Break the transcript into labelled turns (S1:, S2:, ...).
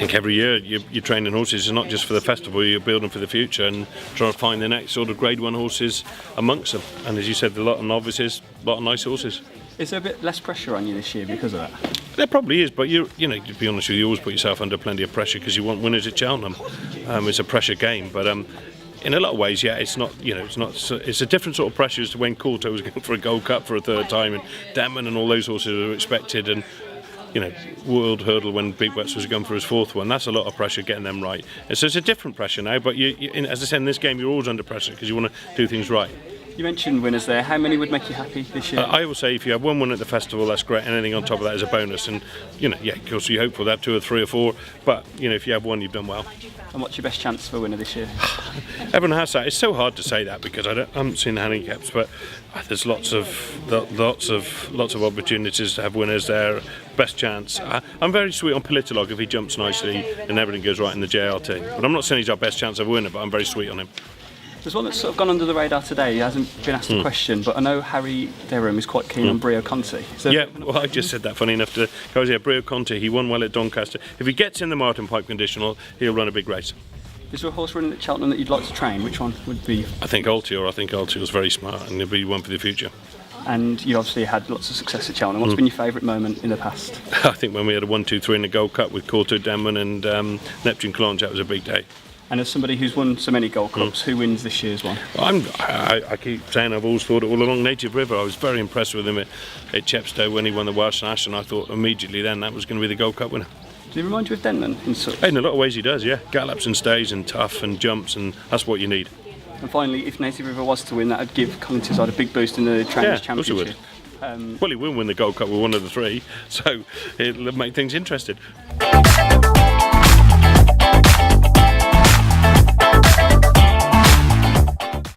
S1: think every year you're training horses. It's not just for the festival. You're building for the future and trying to find the next sort of Grade 1 horses amongst them. And as you said, a lot of novices, a lot of nice horses.
S2: Is there a bit less pressure on you this year because of that?
S1: There probably is, but you know, to be honest with you, you always put yourself under plenty of pressure because you want winners at Cheltenham. It's a pressure game, but in a lot of ways, yeah, it's not. You know, it's a different sort of pressure as to when Coulter was going for a Gold Cup for a third time, and Denman and all those horses were expected, and you know, World Hurdle when Big Wets was going for his fourth one. That's a lot of pressure getting them right. And so it's a different pressure now. But as I said, in this game, you're always under pressure because you want to do things right.
S2: You mentioned winners there. How many would make you happy this year?
S1: I will say if you have one win at the festival, that's great. Anything on top of that is a bonus. And you know, yeah, of course, you hope for that 2 or 3 or 4. But you know, if you have one, you've done well.
S2: And what's your best chance for winner this year?
S1: Everyone has that. It's so hard to say that because I haven't seen the handicaps, but there's lots of opportunities to have winners there. Best chance. I'm very sweet on Politolog if he jumps nicely and everything goes right in the JLT. But I'm not saying he's our best chance of winner, but I'm very sweet on him.
S2: There's one that's sort of gone under the radar today. He hasn't been asked a question, but I know Harry Derham is quite keen on Brio Conti.
S1: Yeah, well, I just said that funny enough to go. Yeah, Brio Conti, he won well at Doncaster. If he gets in the Martin Pipe conditional, he'll run a big race.
S2: Is there a horse running at Cheltenham that you'd like to train? Which one would be?
S1: I think Altior. I think Altior's very smart and he'll be one for the future.
S2: And you obviously had lots of success at Cheltenham. What's been your favourite moment in the past?
S1: I think when we had a 1-2-3 in the Gold Cup with Coulter, Denman and Neptune Clonge, that was a big day.
S2: And as somebody who's won so many Gold Cups, who wins this year's one?
S1: I keep saying I've always thought it all along Native River. I was very impressed with him at Chepstow when he won the Welsh Nash, and I thought immediately then that was going to be the Gold Cup winner.
S2: Do he remind you of Denman?
S1: In a lot of ways he does, yeah. Gallops and stays and tough and jumps, and that's what you need.
S2: And finally, if Native River was to win, that would give Colin Tizard a big boost in the Trainers' Championship.
S1: Of course it would. Well, he will win the Gold Cup with one of the 3, so it'll make things interesting.